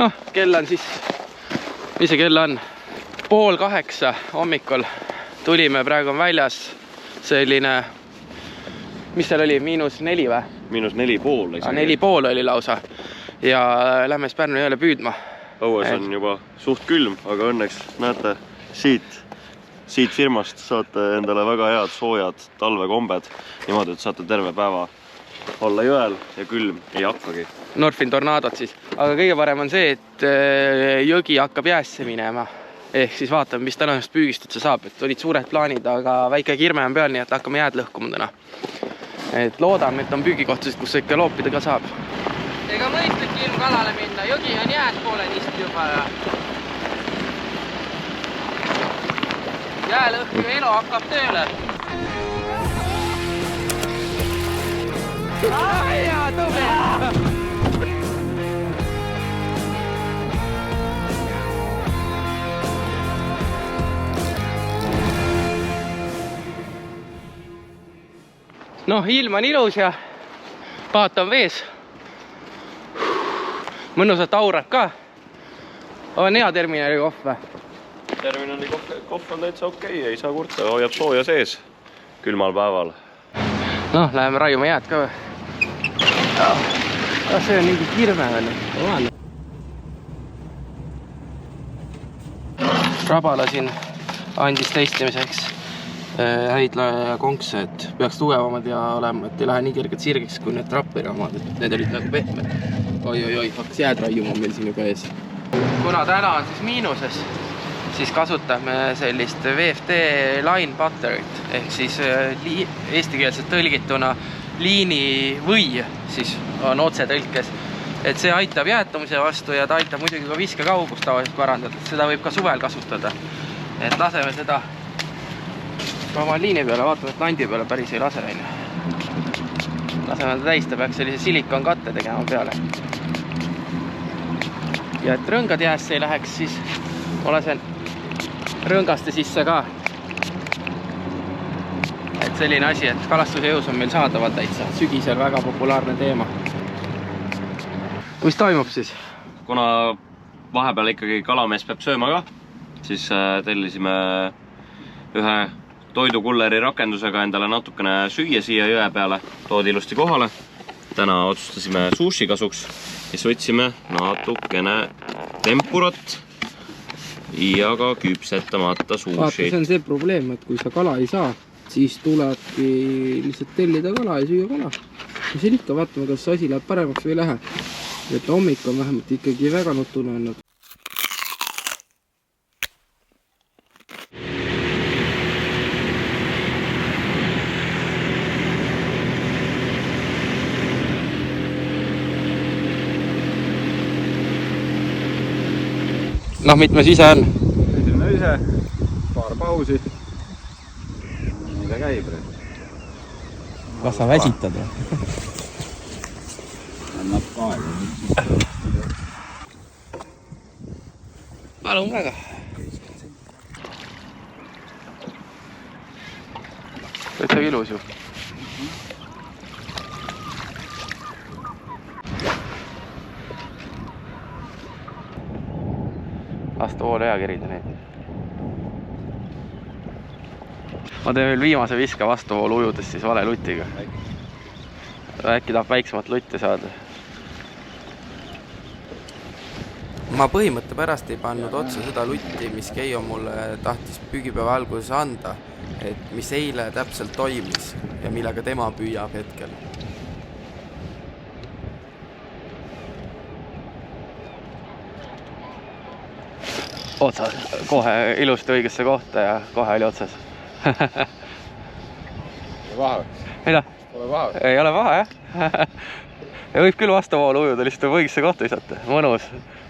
Noh, kell on siis, mis see kell on? 7:30 hommikul tulime, praegu on väljas selline, mis seal oli, -4 või? -4,5 isegi. 4,5 oli lausa. Ja lähme siis Pärnu jõele püüdma. Õues on juba suht külm, aga õnneks näete, siit firmast saate endale väga head soojad talvekombed. Niimoodi, et saate terve päeva olla jõel ja külm ei hakkagi. Norfin tornaadot siis. Aga kõige parem on see, et jõgi hakkab jäässe minema. Ehk siis vaatame, mis tänasest püügist üldse saab. Et olid suured plaanid, aga väike kirme on peal, nii et hakkame jääd lõhkuma täna. Et loodame, et on püügikohtasid, kus ikka loopida ka saab. Ega mõistlik ilm kalale minna. Jõgi on jääd poolenisti juba. Jäälõhkige elu hakkab tööle. Jaa, tubli! Noh, ilm on ilus ja paat on vees. Mõnusat aurab ka. On hea terminali kohv või? Terminali kohv on täitsa okei, ei saa kurta, hoiab sooja sees külmal päeval. Noh, läheme raiuma jääd ka või? See on mingi kirme veel. Rabala siin andis testimiseks häidla ja konkse, et peaks tugevamad ja olema, et ei lähe nii kergelt sirgeks kui need Trapperi omad, et need olid nagu pehmed. Oi, hakkas jääd raiuma meil siin juba ees. Kuna täna on siis miinuses, siis kasutame sellist VFD line battery't, ehk siis eestikeelselt tõlgituna liini või siis on otse tõlkes. Et see aitab jäätumise vastu ja ta aitab muidugi ka viskekaugust tavaliselt parandada, et seda võib ka suvel kasutada. Et laseme seda oma liini peale, vaatame, et nandi peale päris ei lase. Laseme ta täis, ta peaks sellise silikon katte tegema peale. Ja et rõngad jäässe ei läheks, siis ma lasen rõngaste sisse ka. Et selline asi, et kalastusjõus on meil saadaval täitsa. Sügisel väga populaarne teema. Mis toimub siis? Kuna vahepeal ikkagi kalamees peab sööma ka, siis tellisime ühe toidukulleri rakendusega endale natukene süüa siia jõe peale. Toodi ilusti kohale. Täna otsustasime sushi kasuks, siis võtsime natukene tempurat ja ka küpsetamata sushi. Vaata, see on see probleem, et kui sa kala ei saa, siis tulebki lihtsalt tellida kala ja süüa kala. Ja siin ikka vaatame, kas asi läheb paremaks või ei lähe. Et hommik on vähemalt ikkagi väga nutune olnud. Noh, mitmes ise on? Esimene ise, paar pausi. Mida käib? Kas sa väsitad või? Annab aega. Palun väga. Täitsa ilus ju. Vastuvoolu hea kerida neid. Ma teen veel viimase viska vastuvoolu ujudes siis vale lutiga. Äkki tahab väiksemat lutti saada. Ma põhimõtte pärast ei pannud otsa seda lutti, mis Keijo mulle tahtis püügipäeva alguses anda, et mis eile täpselt toimis ja millega tema püüab hetkel. Otsas, kohe ilusti õigesse kohta ja kohe oli otsas. Vahe? Mida? Ole vahe? Ei ole vahe, jah. Ja võib küll vastuvoolu ujuda, lihtsalt võib õigesse kohta visata. Mõnus,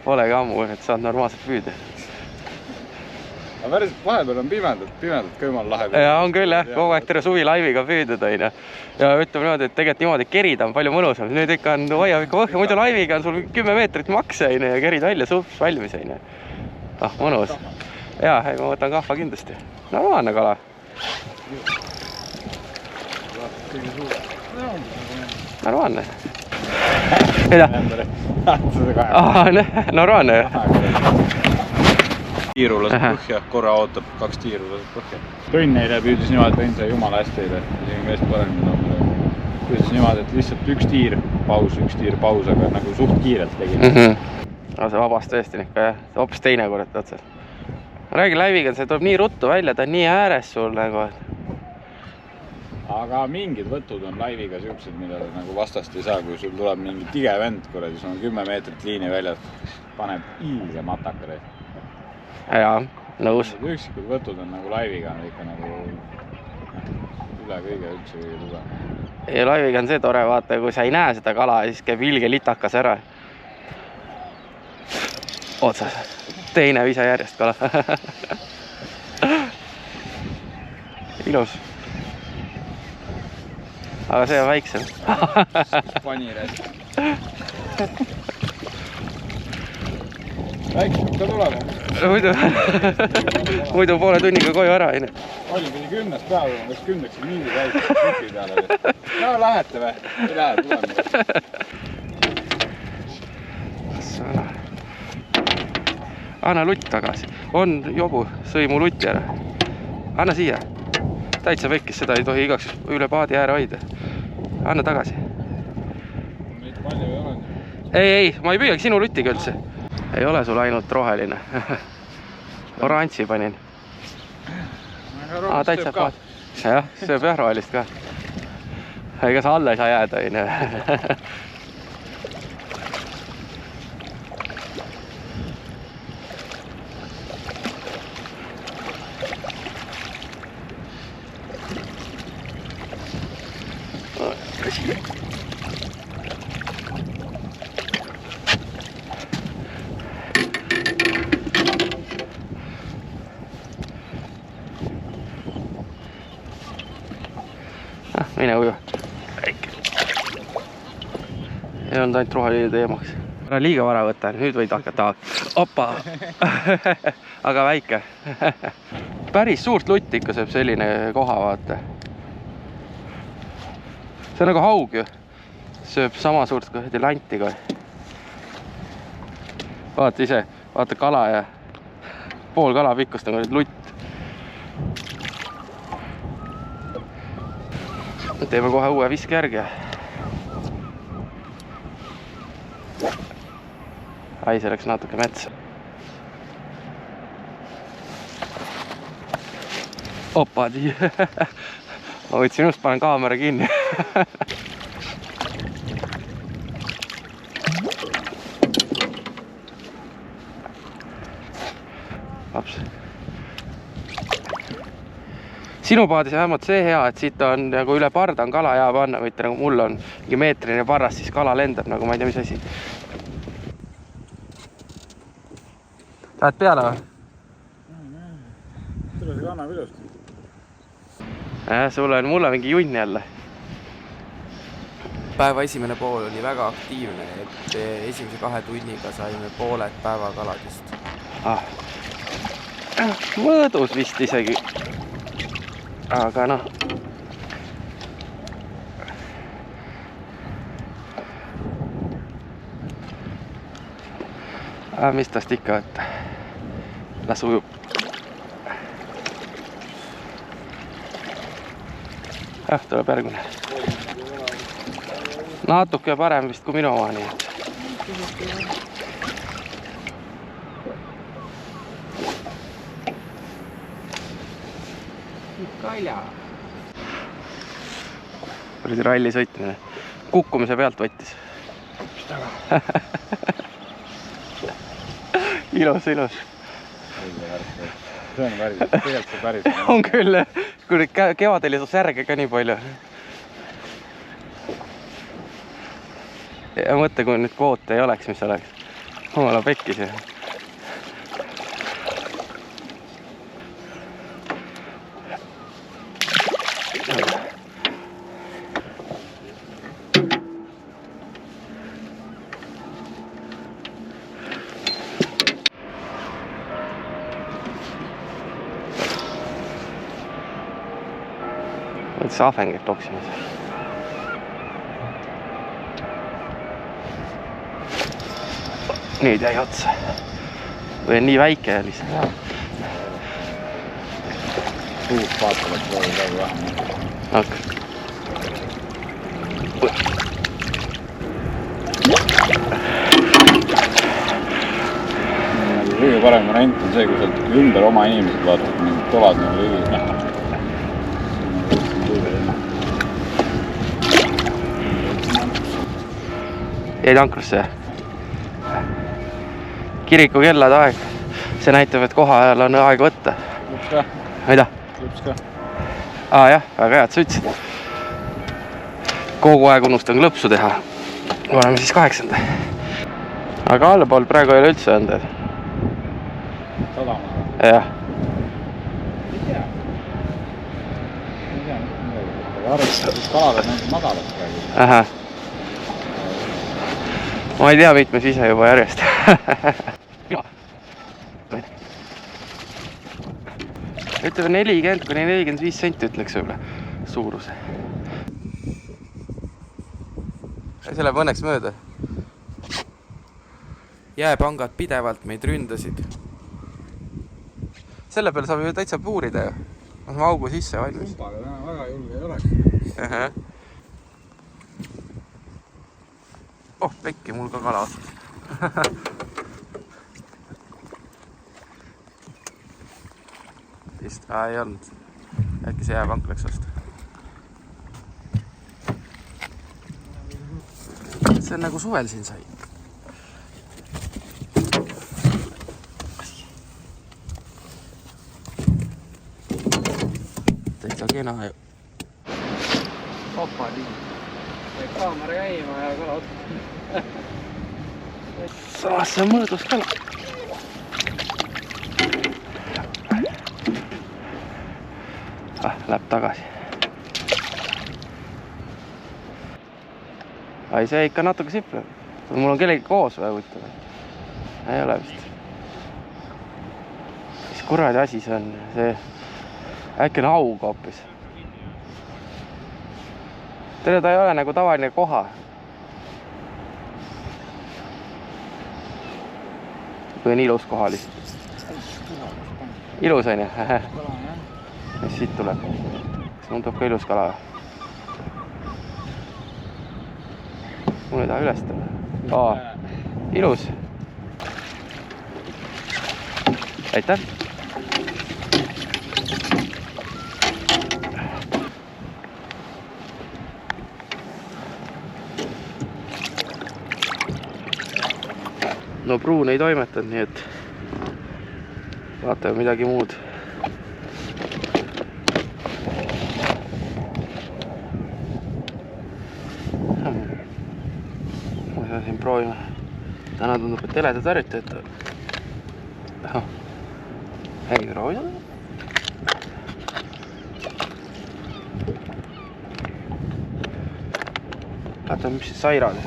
polegi ammu, et saad normaalselt püüda. Aga päris vahepeal on pimedad kõimal lahe. Ja on küll, jah, kogu aeg terve suvi laiviga püüdud. Ja ütleme niimoodi, et tegelikult niimoodi kerida on palju mõnusam. Nüüd ikka on hoiab ikka põhja, muidu laiviga on sul 10 meetrit makse ja kerid välja sups valmis. Mõnus. Jaa, ma võtan kahva kindlasti. Normaalne kala. Normaalne. Mida? Normaalne ju. Tiiru laseb põhja, korra ootab, 2 tiiru laseb põhja. Tõnn eile püüdis niimoodi, Tõnn sai jumala hästi eile. Isegi meest paremini. Püüdis niimoodi, et lihtsalt 1 tiir paus, aga nagu suht kiirelt tegi. No see vabast tõesti ikka jah, hoopis teine kord otsas. Ma räägin läiviga, see tuleb nii ruttu välja, ta on nii ääres sul nagu. Aga mingid võtud on laiviga siuksed, mida nagu vastast ei saa, kui sul tuleb mingi tige vend, kuradi, sul on 10 meetrit liini väljas, paneb ilge matakale. Jaa, nõus. Üksikud võtud on nagu laiviga, on ikka nagu üle kõige üldse kõige tugev. Ja laiviga on see tore, vaata, kui sa ei näe seda kala, siis käib ilge litakas ära. Otsas. Teine visa järjest kala. Ilus. Aga see on väiksem. Panirest. Väiksem ka tulema. Muidu poole tunniga koju ära. Oli pidi 10 päeva, kas 10 mingi väiksem kuki peale. No lähete või? Ei lähe, tuleme. Anna lutt tagasi. On jobu, sõi mu lutti ära. Anna siia. Täitsa vekkis, seda ei tohi igaks üle paadi ääre hoida. Anna tagasi. Neid palju ei ole. Ei, ma ei püüagi sinu luttiga üldse. Ei ole sul ainult roheline. Oranži panin. Täitsa paad. Jah, sööb jah rohelist ka. Ega sa alla ei saa jääda. Mine uju. Ei olnud ainult roheline teemaks. Ära liiga vara võtta, nüüd võid hakata. Opa! Aga väike. Päris suurt lutti ikka sööb selline koha, vaata. See on nagu haug ju. Sööb sama suurt kui lanti kohe. Vaata ise, vaata kala ja pool kala pikkust nagu nüüd lutt. Teeme kohe uue viske järgi. Ai, see läks natuke metsa. Opa, tii. Ma võtsin just, panen kaamera kinni. Laps. Sinu paadis on vähemalt see hea, et siit on nagu üle parda on kala hea panna, mitte nagu mul on mingi meetrine parras, siis kala lendab nagu ma ei tea, mis asi. Lähed peale või? Tule see kannab ilusti. Mulle mingi junn jälle. Päeva esimene pool oli väga aktiivne, et esimese 2 tunniga saime pooled päevakaladest. Mõõdus vist isegi. Aga noh. Mis tast ikka võtta? Las ujub. Tuleb järgmine. Natuke parem vist kui minu oma, nii et. Kalja. Oli ralli sõitmine. Kukkumise pealt võttis. Ilus. See on päris, tegelikult see päris. On küll, kui kevadel ei saa särge ka nii palju. Ja mõtle, kui nüüd kvoote ei oleks, mis oleks. Omala pekkis ju. Võttis ahvengit toksimas. nüüd jäi otsa. Või nii väike lihtsalt. Suust vaatavad proovi praegu vähem. Hakka. Kõige parem variant on see, kui sealt ümber oma inimesed vaatavad, mingid tolad nagu lõigid näha. Jäid ankrasse. Kiriku kellade aeg. See näitab, et koha ajal on aeg võtta. Lõps ka? Mida? Lõps ka? Jah, väga head, sa ütlesid. Kogu aeg unustan lõpsu teha. Oleme siis 8. Aga allpool praegu ei ole üldse olnud. Sadama? Jah. Ei tea. Ei tea mitte midagi. Aga arvestades kalad on näinud madalad praegu. Aha. Ma ei tea, mitmes ise juba järjest. Ütleme 40–45 senti ütleks võib-olla suuruse. See läheb õnneks mööda. Jääpangad pidevalt meid ründasid. Selle peale saab ju täitsa puurida ju. Laseme augu sisse valmis. Kumpaga täna väga julge ei oleks. Oh, pekki mul ka kala otsas. Vist, ei olnud. Äkki see jääpank läks vastu. See on nagu suvel siin sai. Täitsa kena ju. Opa, nii. Kaamera käima ja kala otsa. Samas see on mõõdus kala. Läheb tagasi. Ai, see ikka natuke sipleb. Mul on kellegi koos või võtta. Ei ole vist. Mis kuradi asi see on? See äkki on aug hoopis. Tere, ta ei ole nagu tavaline koha. Kui on ilus koha lihtsalt. Ilus on ju? Mis siit tuleb? Kas mul tuleb ka ilus kala? Mul ei taha üles tulla. Ilus. Aitäh! No pruun ei toimetanud, nii et vaatame midagi muud. Ma siin proovime. Täna tundub, et teledad harjutajad. Ei proovida. Vaatame, mis siis sairad.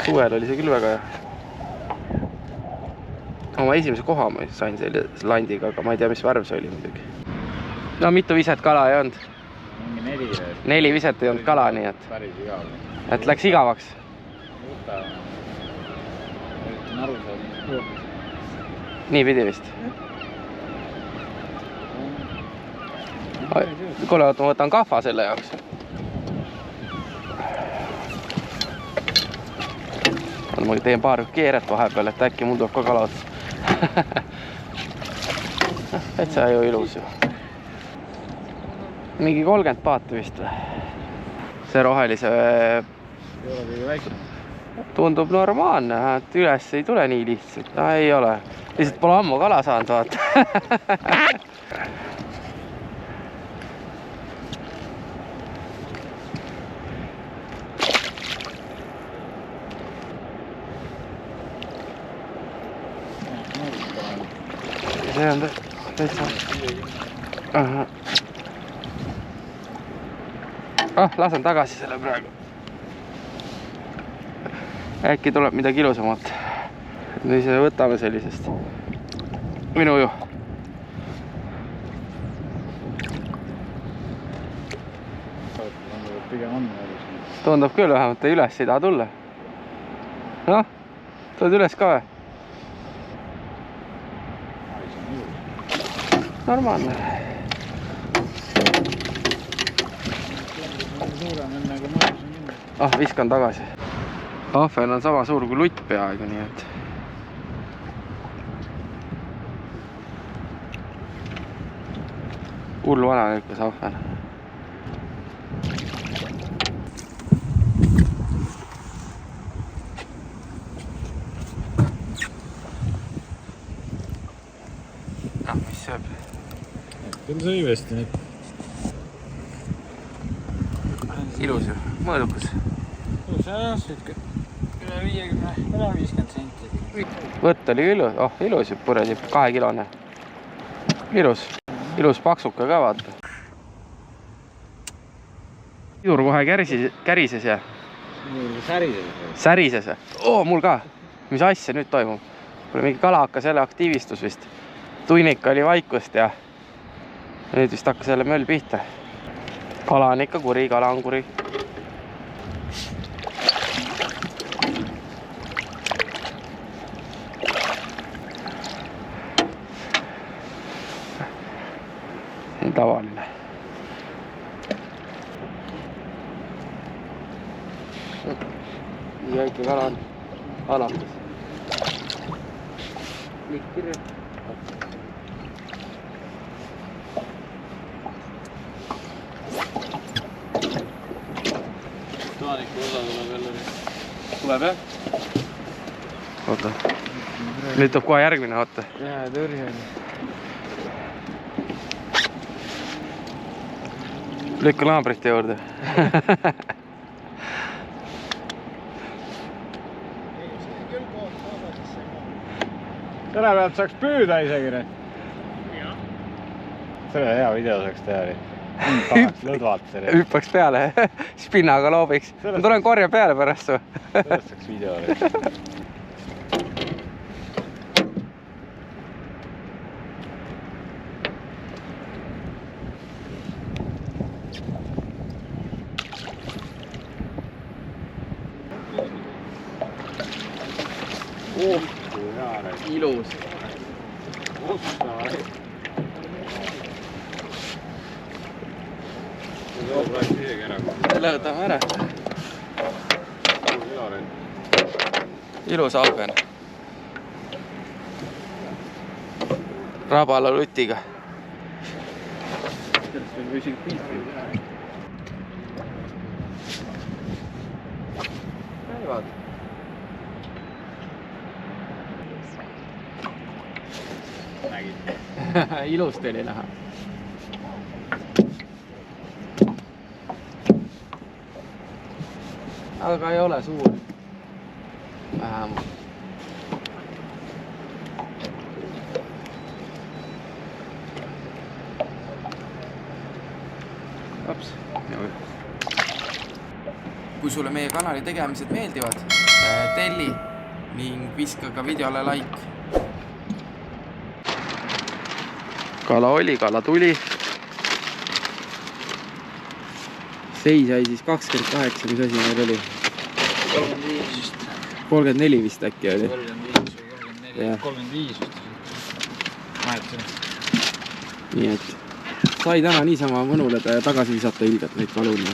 Suvel oli see küll väga hea. Oma esimese koha ma sain selle landiga, aga ma ei tea, mis värv see oli muidugi. No mitu viset kala ei olnud? Mingi 4. 4 viset ei olnud kala, nii et... Päris igav. Et läks igavaks? Võta. Üritan aru saada. Nii pidi vist? Kuule, ma võtan kahva selle jaoks. Ma teen paar keeret vahepeal, et äkki mul tuleb ka kala otsa. Täitsa ju ilus ju. Mingi 30 paati vist või? See rohelise Ei ole kõige väiksem. tundub normaalne, et üles ei tule nii lihtsalt. No ei ole. Lihtsalt pole ammu kala saanud, vaata. See on täitsa... lasen tagasi selle praegu. Äkki tuleb midagi ilusamat. Nüüd ise võtame sellisest. Minu ju. Tundub küll vähemalt, üles ei taha tulla. Noh, tuled üles ka või? normaalne. Ah, viskan tagasi. Ahvel on sama suur kui lutt peaaegu, nii et hull vana lõikas ahvel. Mis sööb? Küll sõi vesti nüüd. Ilus ju, mõõdukas. See on siuke üle 50 senti. Võtt oli ilus, ilus ju purjadi, 2-kilone. Ilus paksuka ka vaata. Pidur kohe kärises ja särises. Mul ka. Mis asja nüüd toimub? Pole mingi kala hakkas jälle aktiivistus vist. Tunnik oli vaikust ja nüüd vist hakkas jälle möll pihta. Kala on ikka kuri, kala on kuri. See on tavaline. Ja ikka kala on alates. Likkirja. Taaniku osa tuleb jälle. Tuleb jah? Oota. Nüüd tuleb kohe järgmine, oota. Jaa, tõrje on. Lükka naabrite juurde. Selle pealt saaks püüda isegi nüüd. Selle hea video saaks teha. Tahaks lõdvalt selle. Hüppaks peale, spinnaga loobiks. Ma tulen korja peale pärast su. Sellest saaks video. Ilus. Lõõdame ära. Ilus ahven. Rabala lutiga. Sellest on isegi pilti. Käivad. Ilust oli näha. Aga ei ole suur. Vähemalt. Ops. Kui sulle meie kanali tegemised meeldivad, telli ning viska ka videole like. Kala oli, kala tuli. Seis jäi siis 28, mis asi meil oli? 34 vist äkki oli. 35 vist. Nii et sai täna niisama mõnuleda ja tagasi visata ilgelt neid kaluni.